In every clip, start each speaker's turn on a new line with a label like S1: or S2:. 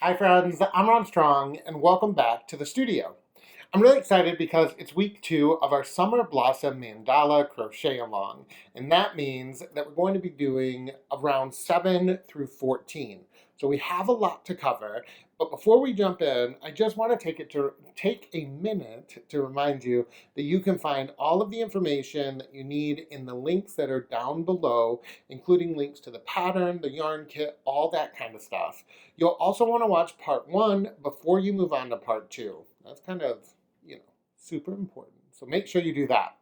S1: Hi friends, I'm Rohn Strong and welcome back to the studio. I'm really excited because it's week 2 of our Summer Blossom Mandala Crochet Along, and that means that we're going to be doing around 7 through 14. So we have a lot to cover, but before we jump in, I just want to take a minute to remind you that you can find all of the information that you need in the links that are down below, including links to the pattern, the yarn kit, all that kind of stuff. You'll also want to watch part 1 before you move on to part 2. That's kind of super important. So make sure you do that.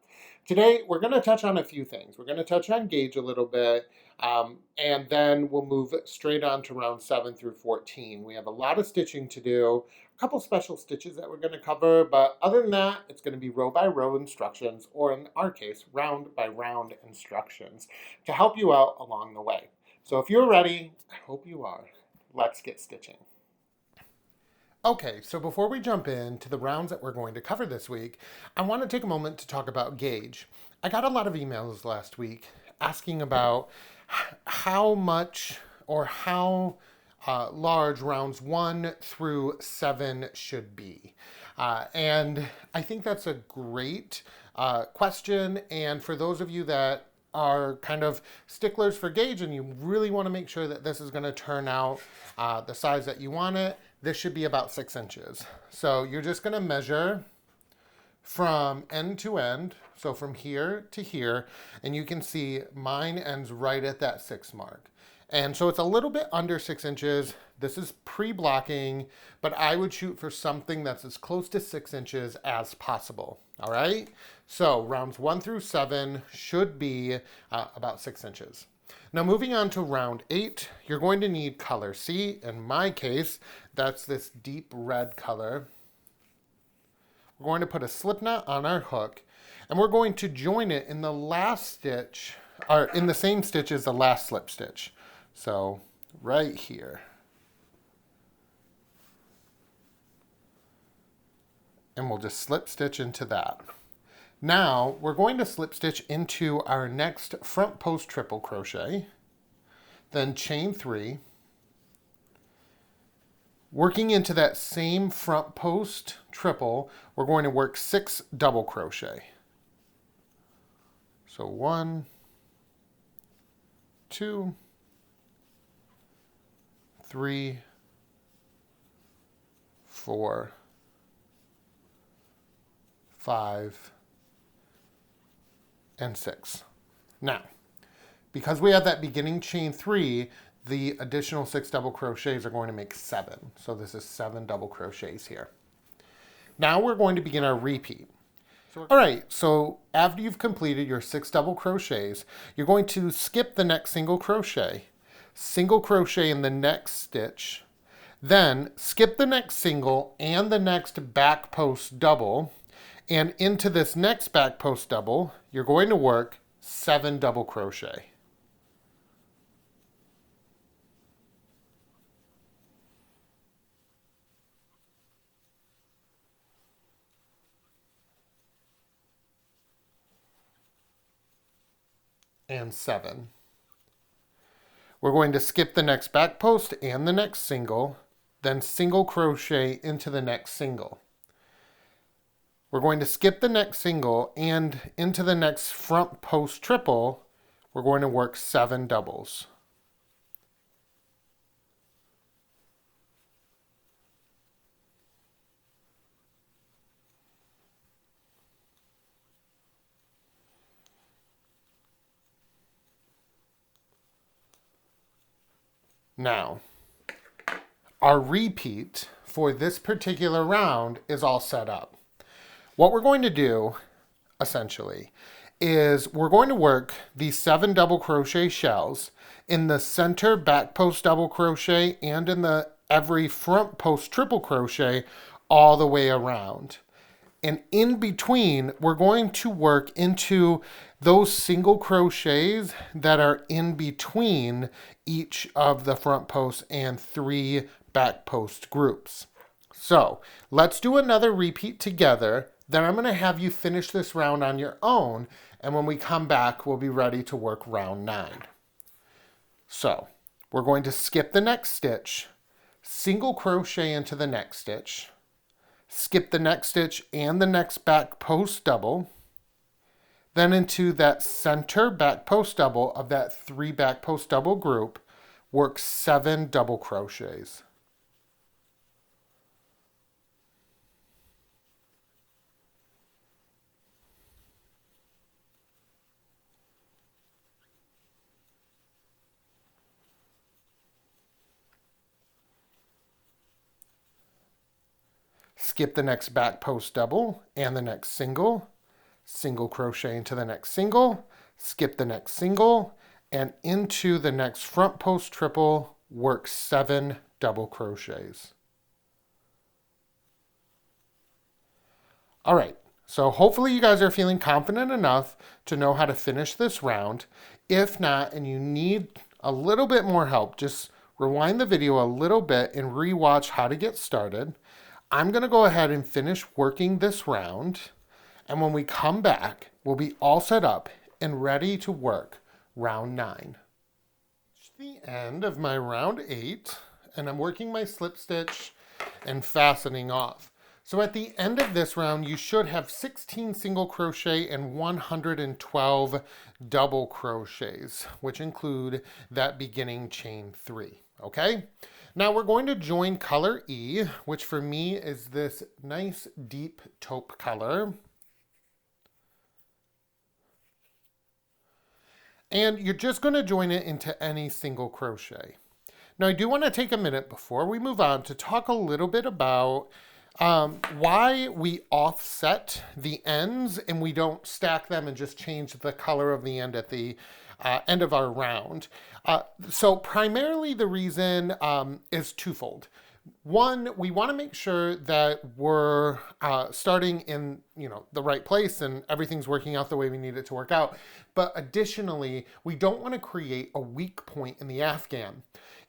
S1: Today, we're going to touch on a few things. We're going to touch on gauge a little bit, and then we'll move straight on to round 7 through 14. We have a lot of stitching to do, a couple special stitches that we're going to cover, but other than that, it's going to be row by row instructions, or in our case, round by round instructions to help you out along the way. So if you're ready, I hope you are. Let's get stitching. Okay, so before we jump into the rounds that we're going to cover this week, I want to take a moment to talk about gauge. I got a lot of emails last week asking about how much or how large rounds 1 through 7 should be. And I think that's a great question. And for those of you that are kind of sticklers for gauge and you really want to make sure that this is going to turn out the size that you want it, this should be about 6 inches. So you're just going to measure from end to end, so from here to here, and you can see mine ends right at that 6 mark. And so it's a little bit under 6 inches. This is pre-blocking, but I would shoot for something that's as close to 6 inches as possible. All right? So rounds 1 through 7 should be about 6 inches. Now moving on to round 8, you're going to need color C. In my case, that's this deep red color. We're going to put a slip knot on our hook, and we're going to join it in the last stitch, or in the same stitch as the last slip stitch. So right here. And we'll just slip stitch into that. Now we're going to slip stitch into our next front post triple crochet, then chain 3, working into that same front post triple, we're going to work 6 double crochet. So 1, 2, 3, 4, 5, and 6. Now, because we have that beginning chain 3, the additional 6 double crochets are going to make 7. So this is 7 double crochets here. Now we're going to begin our repeat. All right, so after you've completed your 6 double crochets, you're going to skip the next single crochet in the next stitch, then skip the next single and the next back post double, and into this next back post double, you're going to work 7 double crochet. And 7. We're going to skip the next back post and the next single, then single crochet into the next single. We're going to skip the next single and into the next front post triple, we're going to work 7 doubles. Now, our repeat for this particular round is all set up. What we're going to do, essentially, is we're going to work these 7 double crochet shells in the center back post double crochet and in the every front post triple crochet all the way around. And in between, we're going to work into those single crochets that are in between each of the front posts and 3 back post groups. So let's do another repeat together. Then I'm going to have you finish this round on your own. And when we come back, we'll be ready to work round 9. So we're going to skip the next stitch, single crochet into the next stitch, skip the next stitch and the next back post double, then into that center back post double of that 3 back post double group, work 7 double crochets. Skip the next back post double and the next single, single crochet into the next single, skip the next single, and into the next front post triple, work 7 double crochets. All right, so hopefully you guys are feeling confident enough to know how to finish this round. If not, and you need a little bit more help, just rewind the video a little bit and rewatch how to get started. I'm going to go ahead and finish working this round, and when we come back, we'll be all set up and ready to work round 9. It's the end of my round 8, and I'm working my slip stitch and fastening off. So at the end of this round, you should have 16 single crochet and 112 double crochets, which include that beginning chain 3, okay? Now we're going to join color E, which for me is this nice deep taupe color. And you're just going to join it into any single crochet. Now I do want to take a minute before we move on to talk a little bit about why we offset the ends and we don't stack them and just change the color of the end at the end of our round. So primarily the reason is twofold. One, we want to make sure that we're starting in the right place and everything's working out the way we need it to work out. But additionally, we don't want to create a weak point in the Afghan.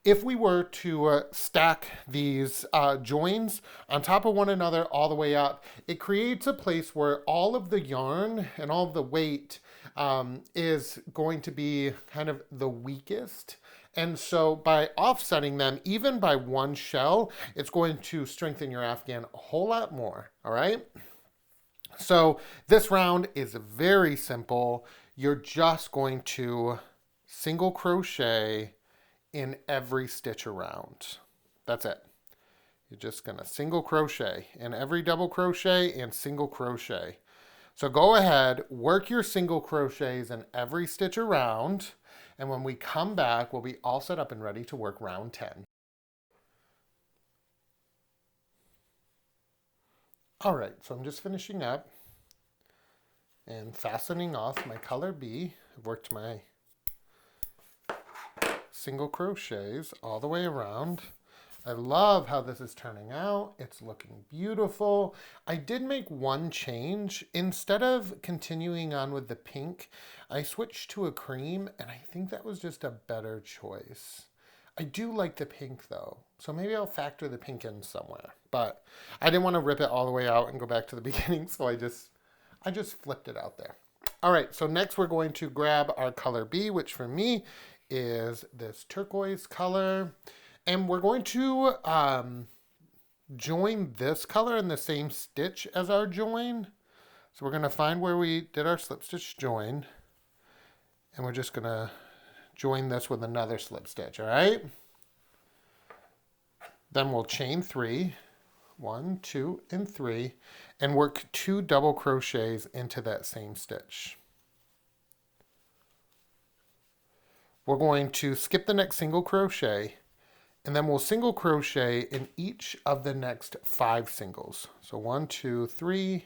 S1: If we were to stack these joins on top of one another all the way up, it creates a place where all of the yarn and all of the weight is going to be kind of the weakest. And so by offsetting them, even by one shell, it's going to strengthen your Afghan a whole lot more, all right? So this round is very simple. You're just going to single crochet in every stitch around. That's it. You're just gonna single crochet in every double crochet and single crochet. So go ahead, work your single crochets in every stitch around, and when we come back, we'll be all set up and ready to work round 10. All right, so I'm just finishing up and fastening off my color B. I've worked my single crochets all the way around. I love how this is turning out. It's looking beautiful. I did make one change. Instead of continuing on with the pink, I switched to a cream, and I think that was just a better choice. I do like the pink though, so maybe I'll factor the pink in somewhere. But I didn't want to rip it all the way out and go back to the beginning, so I just flipped it out there. All right, so next we're going to grab our color B, which for me is this turquoise color. And we're going to join this color in the same stitch as our join. So we're going to find where we did our slip stitch join. And we're just going to join this with another slip stitch, all right? Then we'll chain 3, 1, 2, and 3, and work 2 double crochets into that same stitch. We're going to skip the next single crochet, and then we'll single crochet in each of the next 5 singles. So 1, 2, 3,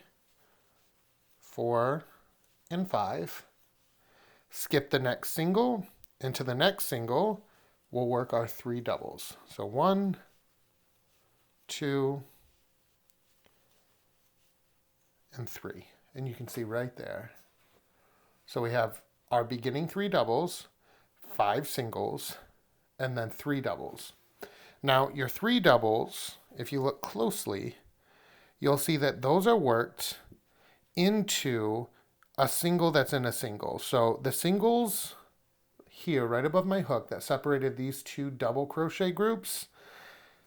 S1: 4, and 5. Skip the next single. Into the next single, we'll work our 3 doubles. So 1, 2, and 3. And you can see right there. So we have our beginning 3 doubles, 5 singles, and then 3 doubles. Now your 3 doubles, if you look closely, you'll see that those are worked into a single that's in a single. So the singles here right above my hook that separated these 2 double crochet groups,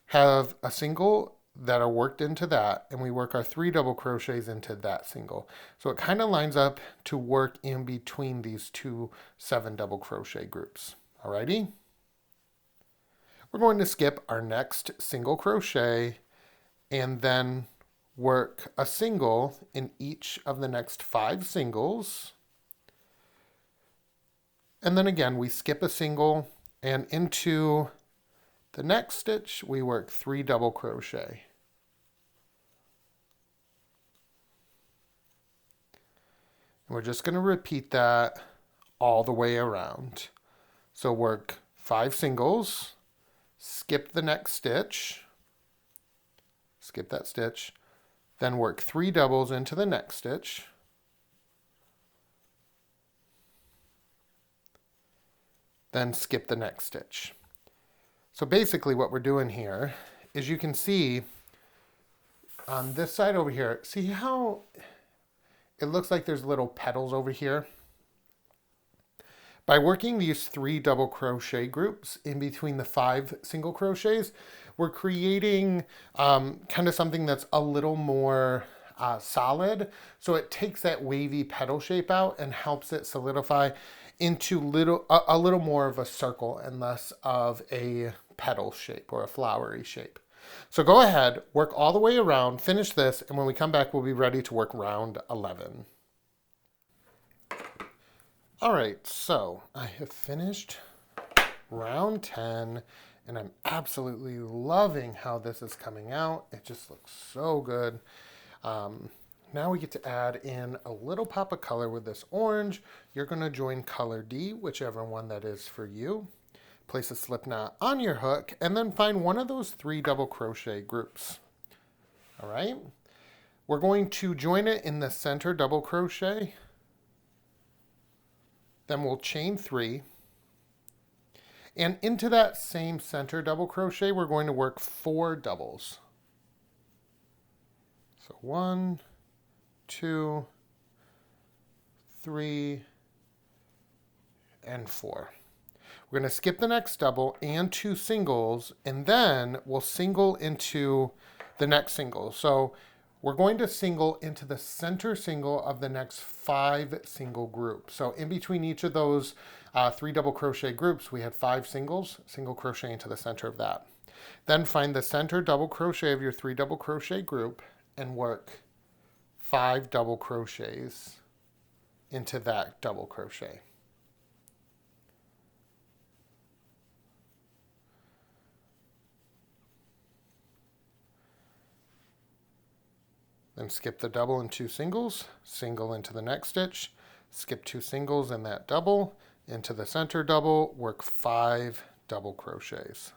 S1: have a single that are worked into that, and we work our 3 double crochets into that single. So it kind of lines up to work in between these two 7 double crochet groups. Alrighty? We're going to skip our next single crochet and then work a single in each of the next 5 singles. And then again, we skip a single, and into the next stitch, we work 3 double crochet. And we're just going to repeat that all the way around. So work 5 singles, skip the next stitch, skip that stitch, then work 3 doubles into the next stitch, then skip the next stitch. So basically what we're doing here is, you can see on this side over here, see how it looks like there's little petals over here? By working these 3 double crochet groups in between the 5 single crochets, we're creating kind of something that's a little more solid. So it takes that wavy petal shape out and helps it solidify into a little more of a circle and less of a petal shape or a flowery shape. So go ahead, work all the way around, finish this, and when we come back, we'll be ready to work round 11. All right, so I have finished round 10, and I'm absolutely loving how this is coming out. It just looks so good. Now we get to add in a little pop of color with this orange. You're going to join color D, whichever one that is for you. Place a slip knot on your hook, and then find one of those 3 double crochet groups. All right, we're going to join it in the center double crochet. Then we'll chain 3. And into that same center double crochet, we're going to work 4 doubles. So 1, 2, 3, and 4. We're going to skip the next double and 2 singles, and then we'll single into the next single. So we're going to single into the center single of the next 5 single groups. So in between each of those 3 double crochet groups, we had 5 singles, single crochet into the center of that. Then find the center double crochet of your 3 double crochet group and work 5 double crochets into that double crochet. Then skip the double and 2 singles, single into the next stitch, skip 2 singles in that double, into the center double, work 5 double crochets.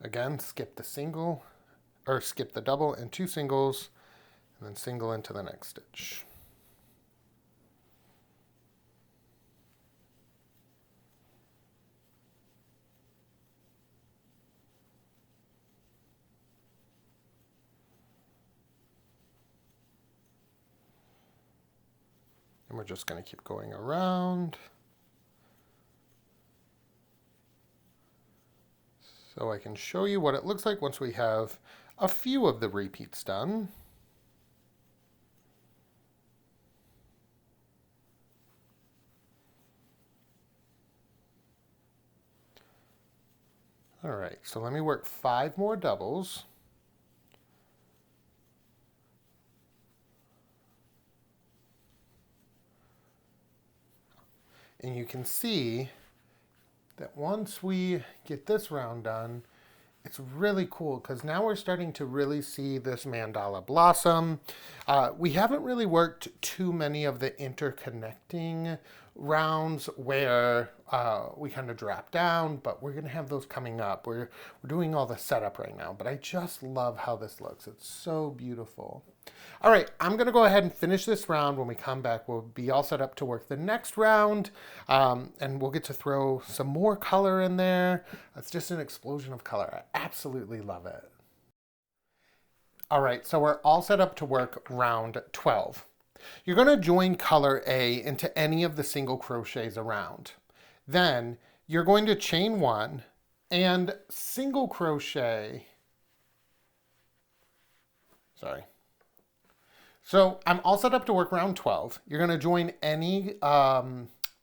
S1: Again, skip the single, or skip the double and 2 singles, and then single into the next stitch. And we're just going to keep going around. So I can show you what it looks like once we have a few of the repeats done. All right, so let me work 5 more doubles. And you can see that once we get this round done, it's really cool because now we're starting to really see this mandala blossom. We haven't really worked too many of the interconnecting rounds where we kind of drop down, but we're gonna have those coming up. We're doing all the setup right now, but I just love how this looks. It's so beautiful. All right, I'm gonna go ahead and finish this round. When we come back, we'll be all set up to work the next round, and we'll get to throw some more color in there. It's just an explosion of color. I absolutely love it. All right, so we're all set up to work round 12. You're going to join color A into any of the single crochets around. Then you're going to chain 1 and single crochet. Sorry. So I'm all set up to work round 12. You're going to join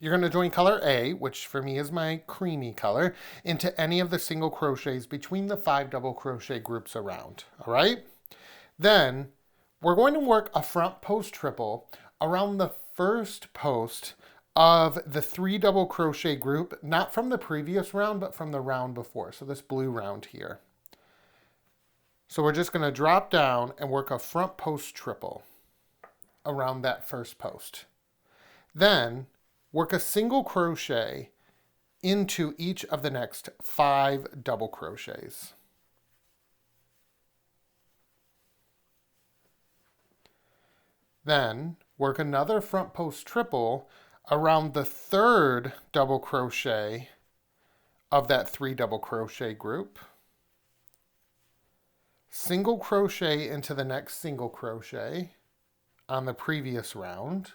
S1: you're going to join color A, which for me is my creamy color, into any of the single crochets between the 5 double crochet groups around. All right? Then we're going to work a front post triple around the first post of the 3 double crochet group, not from the previous round, but from the round before. So this blue round here. So we're just going to drop down and work a front post triple around that first post. Then work a single crochet into each of the next 5 double crochets. Then work another front post triple around the 3rd double crochet of that 3 double crochet group. Single crochet into the next single crochet on the previous round.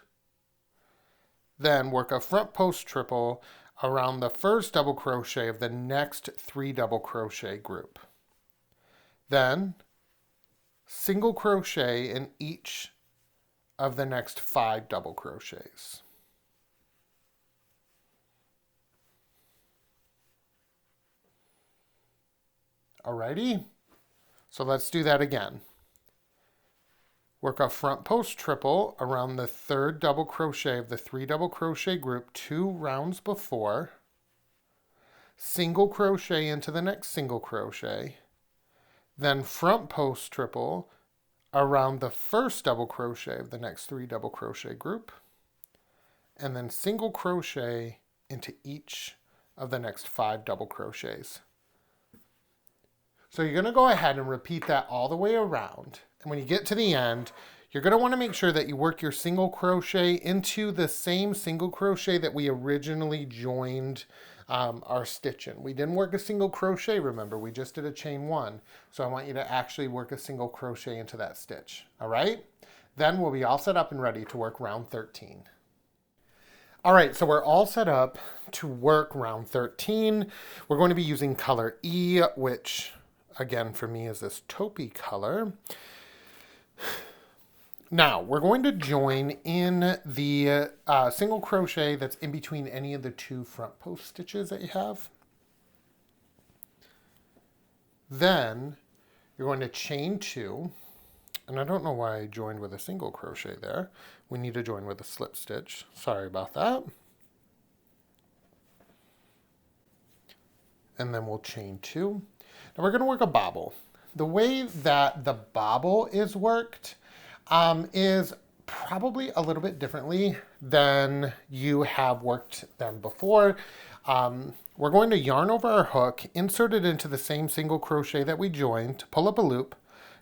S1: Then work a front post triple around the first double crochet of the next 3 double crochet group. Then single crochet in each of the next 5 double crochets. Alrighty, so let's do that again. Work a front post triple around the 3rd double crochet of the 3 double crochet group 2 rounds before. Single crochet into the next single crochet. Then front post triple around the first double crochet of the next 3 double crochet group. And then single crochet into each of the next 5 double crochets. So you're going to go ahead and repeat that all the way around. And when you get to the end, you're going to want to make sure that you work your single crochet into the same single crochet that we originally joined our stitch in. We didn't work a single crochet, remember, we just did a chain 1. So I want you to actually work a single crochet into that stitch. All right? Then we'll be all set up and ready to work round 13. All right, so we're all set up to work round 13. We're going to be using color E, which again for me is this taupey color. Now, we're going to join in the single crochet that's in between any of the 2 front post stitches that you have. Then you're going to chain 2, and I don't know why I joined with a single crochet there. We need to join with a slip stitch. Sorry about that. And then we'll chain 2. Now we're going to work a bobble. The way that the bobble is worked is probably a little bit differently than you have worked them before. We're going to yarn over our hook, insert it into the same single crochet that we joined, pull up a loop,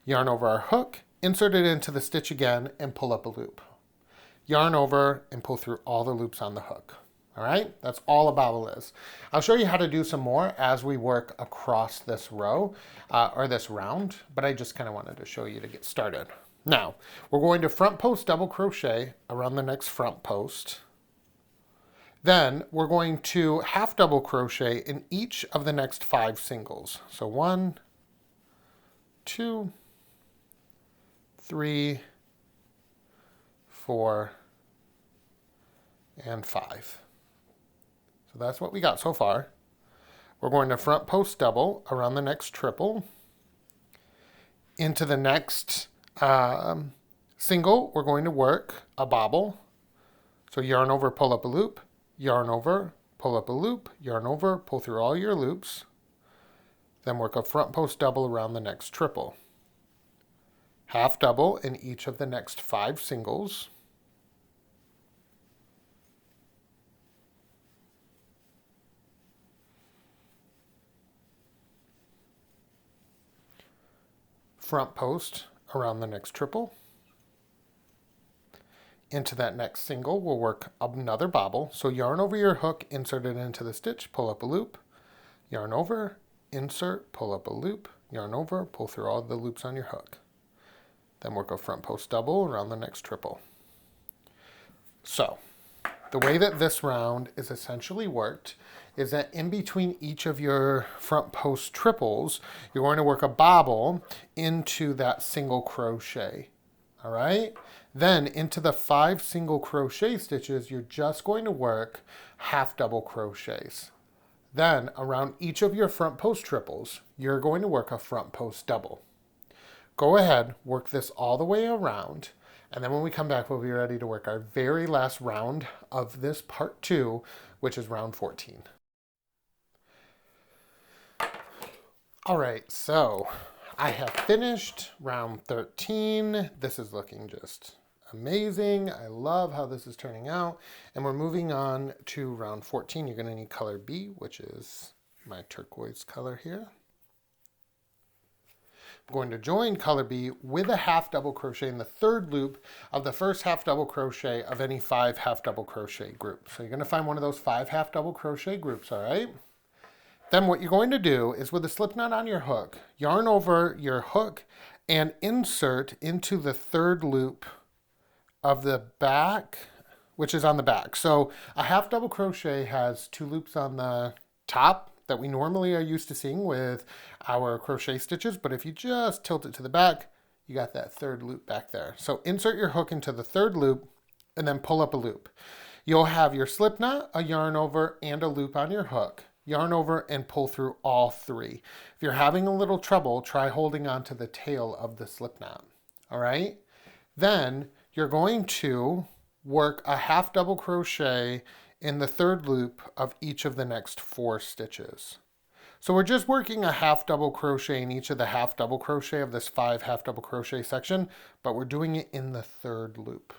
S1: yarn over our hook, insert it into the stitch again, and pull up a loop. Yarn over and pull through all the loops on the hook. All right, that's all a bobble is. I'll show you how to do some more as we work across this row or this round, but I just kind of wanted to show you to get started. Now, we're going to front post double crochet around the next front post. Then we're going to half double crochet in each of the next 5 singles. So 1, 2, 3, 4, and 5. So that's what we got so far. We're going to front post double around the next triple. Into the next single, we're going to work a bobble. So yarn over, pull up a loop, yarn over, pull up a loop, yarn over, pull through all your loops. Then work a front post double around the next triple. Half double in each of the next 5 singles. Front post around the next triple. Into that next single, we'll work another bobble. So yarn over your hook, insert it into the stitch, pull up a loop, yarn over, insert, pull up a loop, yarn over, pull through all the loops on your hook. Then work a front post double around the next triple. So the way that this round is essentially worked is that in between each of your front post triples, you're going to work a bobble into that single crochet. All right? Then into the 5 single crochet stitches, you're just going to work half double crochets. Then around each of your front post triples, you're going to work a front post double. Go ahead, work this all the way around, and then when we come back, we'll be ready to work our very last round of this part 2, which is round 14. All right, so I have finished round 13. This is looking just amazing. I love how this is turning out. And we're moving on to round 14. You're going to need color B, which is my turquoise color here. I'm going to join color B with a half double crochet in the 3rd loop of the first half double crochet of any 5 half double crochet groups. So you're going to find one of those 5 half double crochet groups, all right? Then what you're going to do is with a slip knot on your hook, yarn over your hook and insert into the 3rd loop of the back, which is on the back. So a half double crochet has 2 loops on the top that we normally are used to seeing with our crochet stitches, but if you just tilt it to the back, you got that 3rd loop back there. So insert your hook into the 3rd loop and then pull up a loop. You'll have your slip knot, a yarn over, and a loop on your hook. Yarn over and pull through all 3. If you're having a little trouble, try holding on to the tail of the slip knot. All right? Then you're going to work a half double crochet in the 3rd loop of each of the next 4 stitches. So we're just working a half double crochet in each of the half double crochet of this 5 half double crochet section, but we're doing it in the 3rd loop.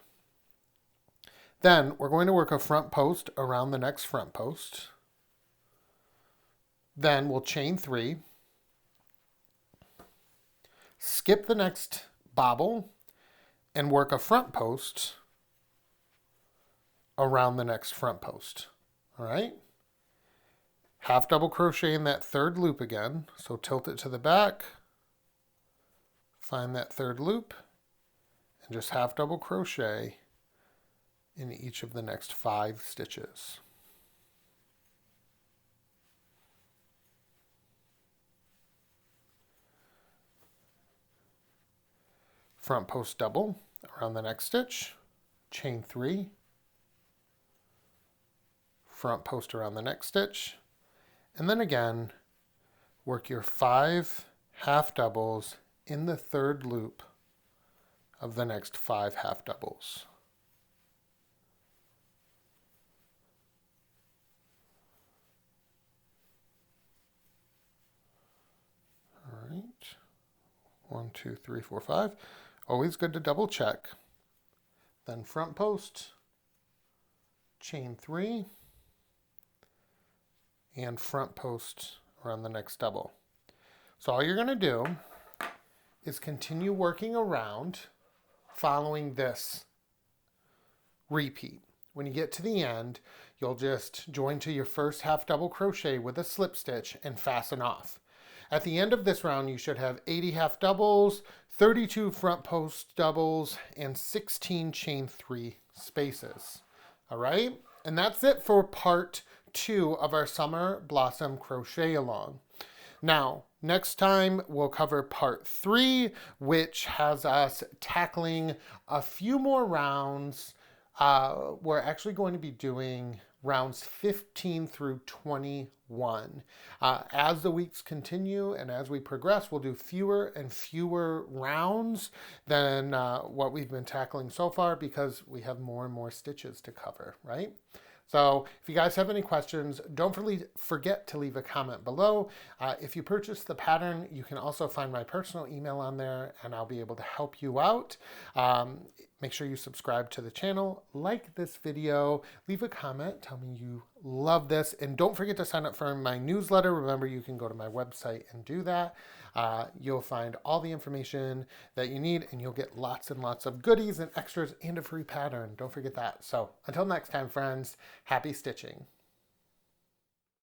S1: Then we're going to work a front post around the next front post. Then we'll chain 3, skip the next bobble, and work a front post around the next front post. All right? Half double crochet in that 3rd loop again. So tilt it to the back, find that 3rd loop, and just half double crochet in each of the next 5 stitches. Front post double around the next stitch, chain 3, front post around the next stitch, and then again work your 5 half doubles in the 3rd loop of the next 5 half doubles. All right, 1, 2, 3, 4, 5. Always good to double check. Then front post, chain 3, and front post around the next double. So all you're going to do is continue working around following this repeat. When you get to the end, you'll just join to your first half double crochet with a slip stitch and fasten off. At the end of this round, you should have 80 half doubles, 32 front post doubles, and 16 chain 3 spaces. All right? And that's it for part 2 of our Summer Blossom Crochet Along. Now, next time we'll cover part 3, which has us tackling a few more rounds. We're actually going to be doing rounds 15 through 21. As the weeks continue and as we progress, we'll do fewer and fewer rounds than what we've been tackling so far because we have more and more stitches to cover, right? So if you guys have any questions, don't forget to leave a comment below. If you purchase the pattern, you can also find my personal email on there and I'll be able to help you out. Make sure you subscribe to the channel, like this video, leave a comment, tell me you love this, and don't forget to sign up for my newsletter. Remember, you can go to my website and do that. You'll find all the information that you need, and you'll get lots and lots of goodies and extras and a free pattern. Don't forget that. So until next time, friends, happy stitching.